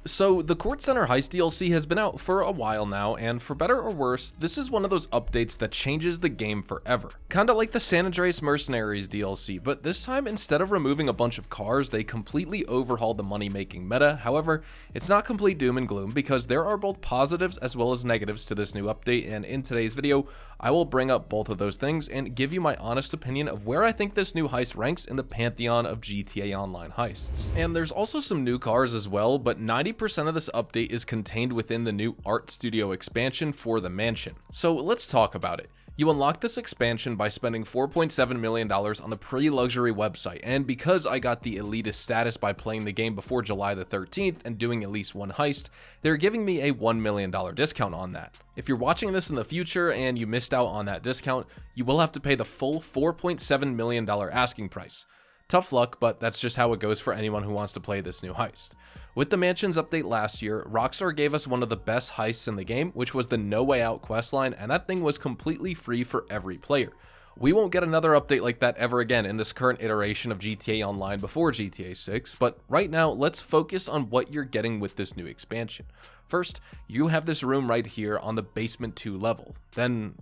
So the Kortz Center Heist DLC has been out for a while now, and for better or worse, this is one of those updates that changes the game forever. Kinda like the San Andreas Mercenaries DLC, but this time instead of removing a bunch of cars, they completely overhauled the money-making meta. However, it's not complete doom and gloom because there are both positives as well as negatives to this new update, and in today's video, I will bring up both of those things and give you my honest opinion of where I think this new heist ranks in the pantheon of GTA Online heists. And there's also some new cars as well, but 90% of this update is contained within the new Art Studio expansion for the mansion. So let's talk about it. You unlock this expansion by spending $4.7 million on the pre-luxury website, and because I got the elitist status by playing the game before July the 13th and doing at least one heist, they're giving me a $1 million discount on that. If you're watching this in the future and you missed out on that discount, you will have to pay the full $4.7 million asking price. Tough luck, but that's just how it goes for anyone who wants to play this new heist. With the Mansions update last year, Rockstar gave us one of the best heists in the game, which was the No Way Out questline, and that thing was completely free for every player. We won't get another update like that ever again in this current iteration of GTA Online before GTA 6, but right now, let's focus on what you're getting with this new expansion. First, you have this room right here on the basement 2 level. Then,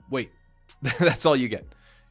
wait, that's all you get.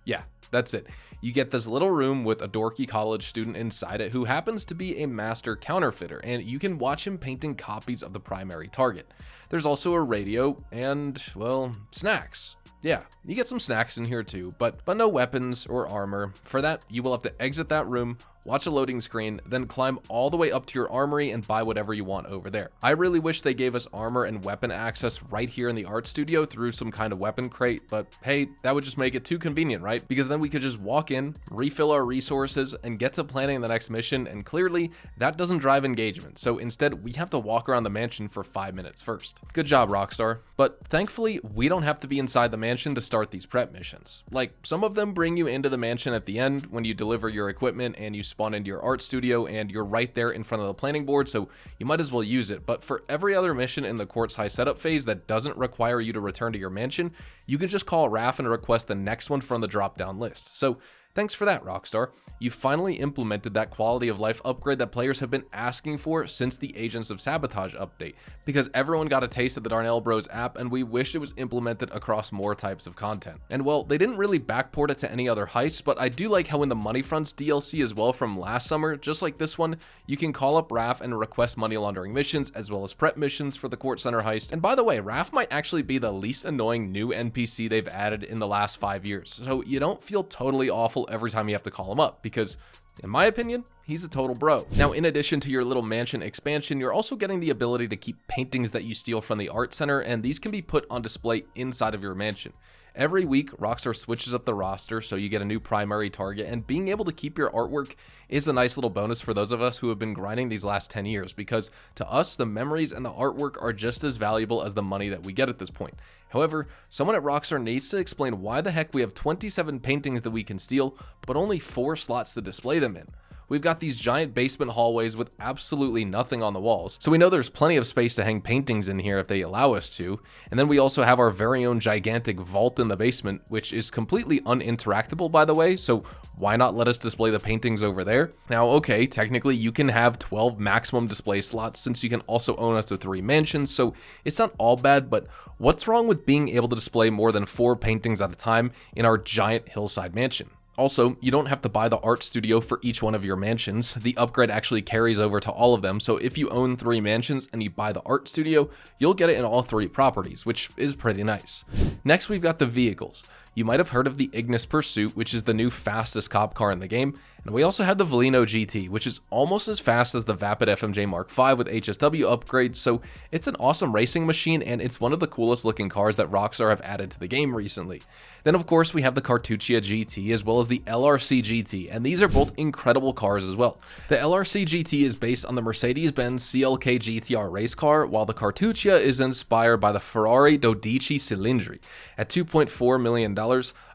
Yeah, that's it. You get this little room with a dorky college student inside it who happens to be a master counterfeiter, and you can watch him painting copies of the primary target. There's also a radio and, well, snacks. Yeah, you get some snacks in here too, but no weapons or armor. For that, you will have to exit that room, watch a loading screen, then climb all the way up to your armory and buy whatever you want over there. I really wish they gave us armor and weapon access right here in the art studio through some kind of weapon crate, but hey, that would just make it too convenient, right? Because then we could just walk in, refill our resources, and get to planning the next mission, and clearly, that doesn't drive engagement, so instead, we have to walk around the mansion for 5 minutes first. Good job, Rockstar. But thankfully, we don't have to be inside the mansion to start these prep missions. Like, some of them bring you into the mansion at the end when you deliver your equipment and you spawn into your art studio, and you're right there in front of the planning board, so you might as well use it. But for every other mission in the Kortz High setup phase that doesn't require you to return to your mansion, you can just call Raph and request the next one from the drop-down list. So thanks for that, Rockstar. You finally implemented that quality of life upgrade that players have been asking for since the Agents of Sabotage update, because everyone got a taste of the Darnell Bros app and we wished it was implemented across more types of content. And well, they didn't really backport it to any other heists, but I do like how in the Money Fronts DLC as well from last summer, just like this one, you can call up Raph and request money laundering missions as well as prep missions for the Kortz Center heist. And by the way, Raph might actually be the least annoying new NPC they've added in the last 5 years, so you don't feel totally awful every time you have to call him up, because in my opinion, he's a total bro. Now, in addition to your little mansion expansion, you're also getting the ability to keep paintings that you steal from the art center, and these can be put on display inside of your mansion. Every week, Rockstar switches up the roster, so you get a new primary target, and being able to keep your artwork is a nice little bonus for those of us who have been grinding these last 10 years, because to us, the memories and the artwork are just as valuable as the money that we get at this point. However, someone at Rockstar needs to explain why the heck we have 27 paintings that we can steal, but only 4 slots to display them in. We've got these giant basement hallways with absolutely nothing on the walls, so we know there's plenty of space to hang paintings in here if they allow us to. And then we also have our very own gigantic vault in the basement, which is completely uninteractable, by the way, so why not let us display the paintings over there? Now, okay, technically you can have 12 maximum display slots since you can also own up to 3 mansions, so it's not all bad, but what's wrong with being able to display more than 4 paintings at a time in our giant hillside mansion? Also, you don't have to buy the art studio for each one of your mansions. The upgrade actually carries over to all of them, so if you own 3 mansions and you buy the art studio, you'll get it in all 3 properties, which is pretty nice. Next, we've got the vehicles. You might have heard of the Ignis Pursuit, which is the new fastest cop car in the game, and we also have the Velino GT, which is almost as fast as the Vapid FMJ Mark V with HSW upgrades, so it's an awesome racing machine, and it's one of the coolest looking cars that Rockstar have added to the game recently. Then of course we have the Cartuccia GT as well as the LRC GT, and these are both incredible cars as well. The LRC GT is based on the Mercedes-Benz CLK GTR race car, while the Cartuccia is inspired by the Ferrari Dodici Cilindri. At $2.4 million,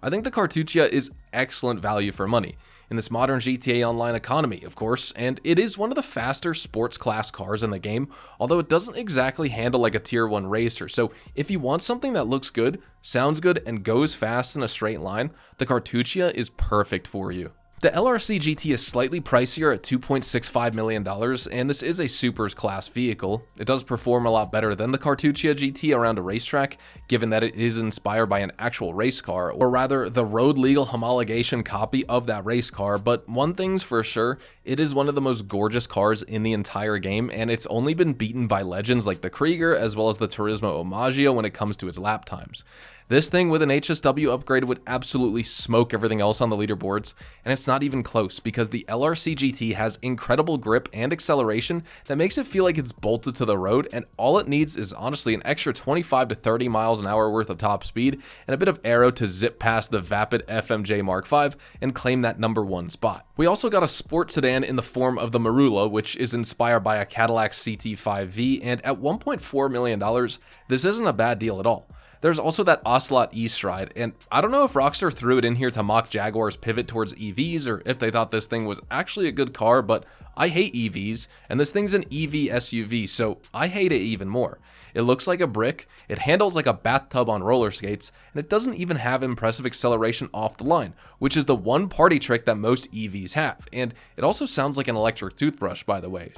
I think the Cartuccia is excellent value for money in this modern GTA Online economy, of course, and it is one of the faster sports class cars in the game, although it doesn't exactly handle like a tier 1 racer. So if you want something that looks good, sounds good, and goes fast in a straight line, the Cartuccia is perfect for you. The LRC GT is slightly pricier at $2.65 million, and this is a Supers class vehicle. It does perform a lot better than the Cartuccia GT around a racetrack, given that it is inspired by an actual race car, or rather the road legal homologation copy of that race car. But one thing's for sure, it is one of the most gorgeous cars in the entire game, and it's only been beaten by legends like the Krieger as well as the Turismo Omaggio when it comes to its lap times. This thing with an HSW upgrade would absolutely smoke everything else on the leaderboards, and it's not even close because the LRC GT has incredible grip and acceleration that makes it feel like it's bolted to the road, and all it needs is honestly an extra 25 to 30 miles an hour worth of top speed and a bit of aero to zip past the vapid FMJ Mark V and claim that #1 spot. We also got a sport sedan in the form of the Marula, which is inspired by a Cadillac CT5V, and at $1.4 million, this isn't a bad deal at all. There's also that Ocelot E-Stride, and I don't know if Rockstar threw it in here to mock Jaguar's pivot towards EVs or if they thought this thing was actually a good car, but I hate EVs, and this thing's an EV SUV, so I hate it even more. It looks like a brick, it handles like a bathtub on roller skates, and it doesn't even have impressive acceleration off the line, which is the one party trick that most EVs have, and it also sounds like an electric toothbrush, by the way.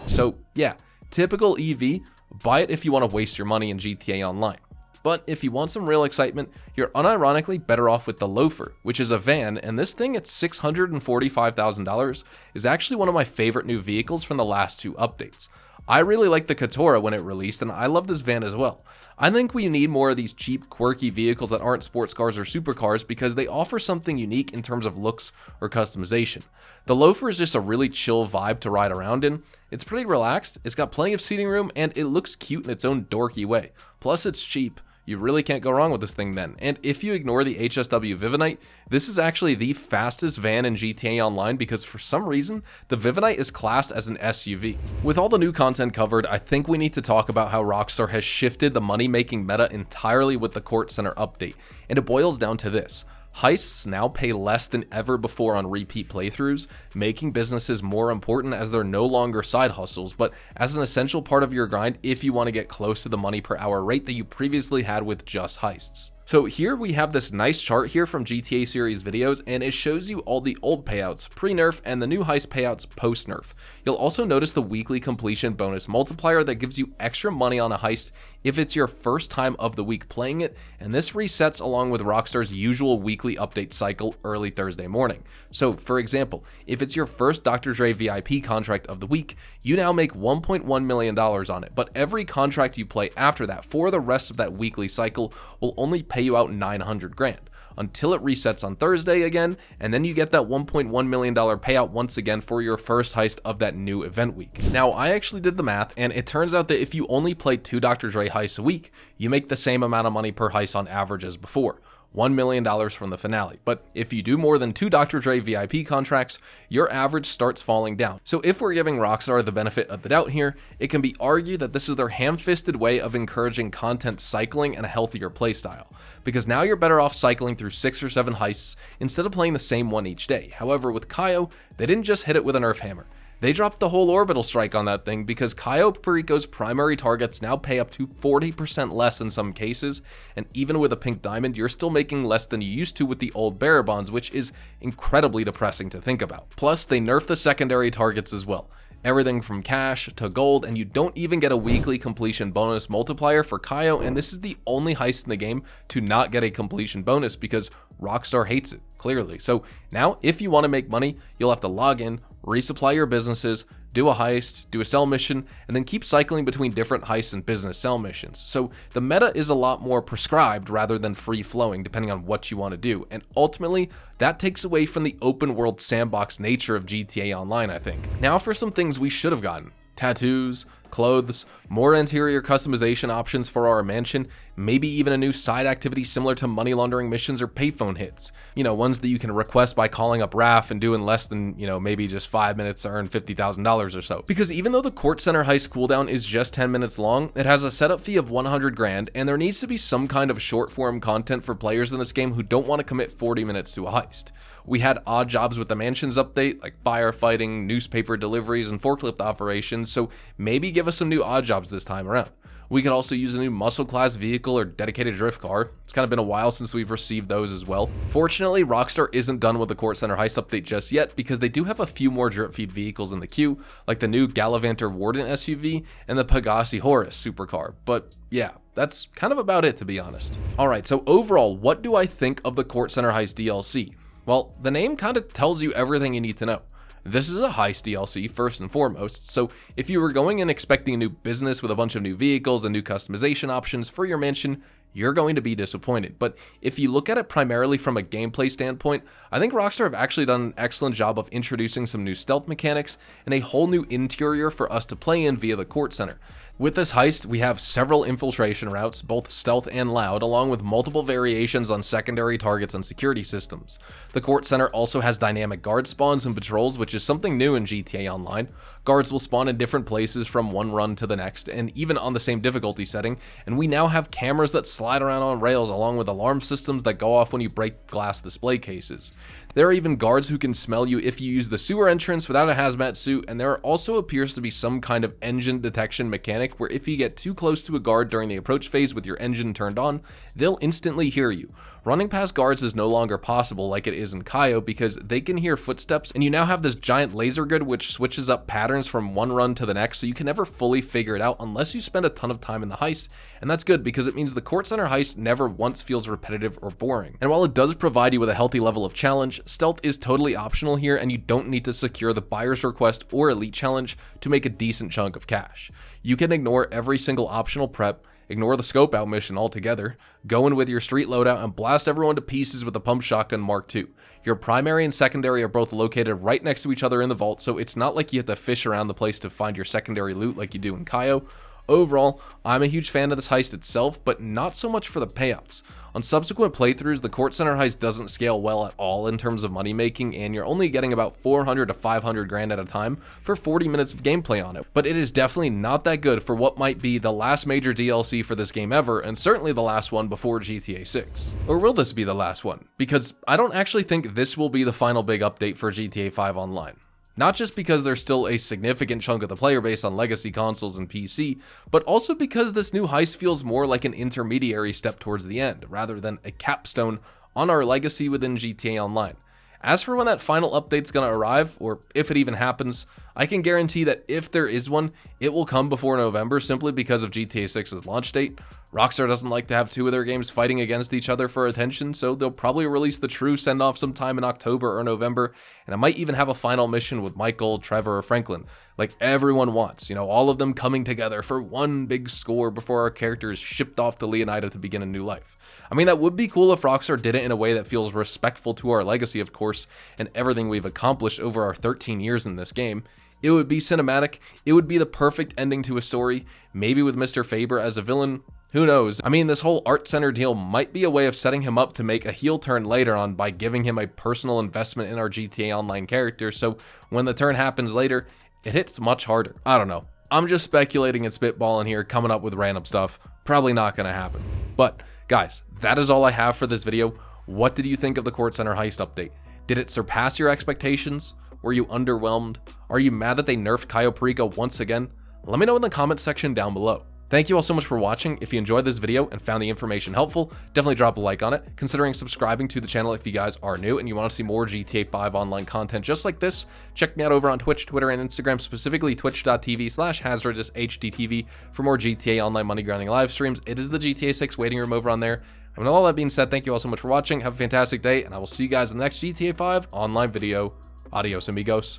So yeah, typical EV. Buy it if you want to waste your money in GTA Online. But if you want some real excitement, you're unironically better off with the Loafer, which is a van, and this thing at $645,000 is actually one of my favorite new vehicles from the last 2 updates. I really liked the Katora when it released, and I love this van as well. I think we need more of these cheap, quirky vehicles that aren't sports cars or supercars because they offer something unique in terms of looks or customization. The Loafer is just a really chill vibe to ride around in. It's pretty relaxed, it's got plenty of seating room, and it looks cute in its own dorky way. Plus it's cheap. You really can't go wrong with this thing then. And if you ignore the HSW Vivinite, this is actually the fastest van in GTA Online because for some reason, the Vivinite is classed as an SUV. With all the new content covered, I think we need to talk about how Rockstar has shifted the money-making meta entirely with the Kortz Center update. And it boils down to this. Heists now pay less than ever before on repeat playthroughs, making businesses more important as they're no longer side hustles, but as an essential part of your grind if you want to get close to the money per hour rate that you previously had with just heists. So here we have this nice chart here from GTA series videos, and it shows you all the old payouts pre-nerf and the new heist payouts post-nerf. You'll also notice the weekly completion bonus multiplier that gives you extra money on a heist if it's your first time of the week playing it, and this resets along with Rockstar's usual weekly update cycle early Thursday morning. So for example, if it's your first Dr. Dre VIP contract of the week, you now make $1.1 million on it, but every contract you play after that for the rest of that weekly cycle will only pay you out 900 grand until it resets on Thursday again, and then you get that $1.1 million payout once again for your first heist of that new event week. Now, I actually did the math, and it turns out that if you only play 2 Dr. Dre heists a week, you make the same amount of money per heist on average as before. $1 million from the finale. But if you do more than 2 Dr. Dre VIP contracts, your average starts falling down. So if we're giving Rockstar the benefit of the doubt here, it can be argued that this is their ham-fisted way of encouraging content cycling and a healthier playstyle. Because now you're better off cycling through 6 or 7 heists instead of playing the same one each day. However, with Cayo, they didn't just hit it with a nerf hammer. They dropped the whole orbital strike on that thing because Cayo Perico's primary targets now pay up to 40% less in some cases, and even with a pink diamond, you're still making less than you used to with the old bearer bonds, which is incredibly depressing to think about. Plus, they nerfed the secondary targets as well. Everything from cash to gold, and you don't even get a weekly completion bonus multiplier for Cayo, and this is the only heist in the game to not get a completion bonus because Rockstar hates it, clearly. So now, if you want to make money, you'll have to log in, resupply your businesses, do a heist, do a sell mission, and then keep cycling between different heists and business sell missions. So the meta is a lot more prescribed rather than free-flowing depending on what you want to do, and ultimately, that takes away from the open world sandbox nature of GTA Online, I think. Now for some things we should have gotten. Tattoos, clothes, more interior customization options for our mansion, maybe even a new side activity similar to money laundering missions or payphone hits. You know, ones that you can request by calling up Raph and doing less than, maybe just 5 minutes to earn $50,000 or so. Because even though the Kortz Center Heist cooldown is just 10 minutes long, it has a setup fee of 100 grand, and there needs to be some kind of short form content for players in this game who don't want to commit 40 minutes to a heist. We had odd jobs with the mansions update, like firefighting, newspaper deliveries, and forklift operations, so maybe give us some new odd jobs this time around. We could also use a new muscle class vehicle or dedicated drift car. It's kind of been a while since we've received those as well. Fortunately, Rockstar isn't done with the Kortz Center Heist update just yet, because they do have a few more drip feed vehicles in the queue, like the new Gallivanter Warden SUV and the Pegassi Horus supercar. But yeah, that's kind of about it, to be honest. Alright, so overall, what do I think of the Kortz Center Heist DLC? Well, the name kind of tells you everything you need to know. This is a heist DLC first and foremost, so if you were going in expecting a new business with a bunch of new vehicles and new customization options for your mansion, you're going to be disappointed. But if you look at it primarily from a gameplay standpoint, I think Rockstar have actually done an excellent job of introducing some new stealth mechanics and a whole new interior for us to play in via the Kortz Center. With this heist, we have several infiltration routes, both stealth and loud, along with multiple variations on secondary targets and security systems. The Kortz Center also has dynamic guard spawns and patrols, which is something new in GTA Online. Guards will spawn in different places from one run to the next, and even on the same difficulty setting, and we now have cameras that slide around on rails along with alarm systems that go off when you break glass display cases. There are even guards who can smell you if you use the sewer entrance without a hazmat suit, and there also appears to be some kind of engine detection mechanic where if you get too close to a guard during the approach phase with your engine turned on, they'll instantly hear you. Running past guards is no longer possible like it is in Cayo, because they can hear footsteps, and you now have this giant laser grid which switches up patterns from one run to the next, so you can never fully figure it out unless you spend a ton of time in the heist, and that's good because it means the Kortz Center heist never once feels repetitive or boring. And while it does provide you with a healthy level of challenge, stealth is totally optional here, and you don't need to secure the buyer's request or elite challenge to make a decent chunk of cash. You can ignore every single optional prep, ignore the scope out mission altogether, go in with your street loadout and blast everyone to pieces with the pump shotgun Mark II. Your primary and secondary are both located right next to each other in the vault, so it's not like you have to fish around the place to find your secondary loot like you do in Cayo. Overall, I'm a huge fan of this heist itself, but not so much for the payouts. On subsequent playthroughs, the Kortz Center heist doesn't scale well at all in terms of money making, and you're only getting about 400 to 500 grand at a time for 40 minutes of gameplay on it. But it is definitely not that good for what might be the last major DLC for this game ever, and certainly the last one before GTA 6. Or will this be the last one? Because I don't actually think this will be the final big update for GTA 5 Online. Not just because there's still a significant chunk of the player base on legacy consoles and PC, but also because this new heist feels more like an intermediary step towards the end, rather than a capstone on our legacy within GTA Online. As for when that final update's gonna arrive, or if it even happens, I can guarantee that if there is one, it will come before November simply because of GTA 6's launch date. Rockstar doesn't like to have two of their games fighting against each other for attention, so they'll probably release the true send-off sometime in October or November, and I might even have a final mission with Michael, Trevor, or Franklin, like everyone wants, all of them coming together for one big score before our character is shipped off to Leonida to begin a new life. I mean, that would be cool if Rockstar did it in a way that feels respectful to our legacy, of course, and everything we've accomplished over our 13 years in this game. It would be cinematic, it would be the perfect ending to a story, maybe with Mr. Faber as a villain. Who knows? I mean, this whole Art Center deal might be a way of setting him up to make a heel turn later on by giving him a personal investment in our GTA Online character, so when the turn happens later, it hits much harder. I don't know. I'm just speculating and spitballing here, coming up with random stuff. Probably not gonna happen. But, guys, that is all I have for this video. What did you think of the Kortz Center heist update? Did it surpass your expectations? Were you underwhelmed? Are you mad that they nerfed Cayo Perico once again? Let me know in the comments section down below. Thank you all so much for watching. If you enjoyed this video and found the information helpful, definitely drop a like on it. Considering subscribing to the channel if you guys are new and you want to see more GTA 5 online content just like this, check me out over on Twitch, Twitter, and Instagram, specifically twitch.tv/HazardusHDTV for more GTA Online money grinding live streams. It is the GTA 6 waiting room over on there. And with all that being said, thank you all so much for watching. Have a fantastic day, and I will see you guys in the next GTA 5 online video. Adios, amigos.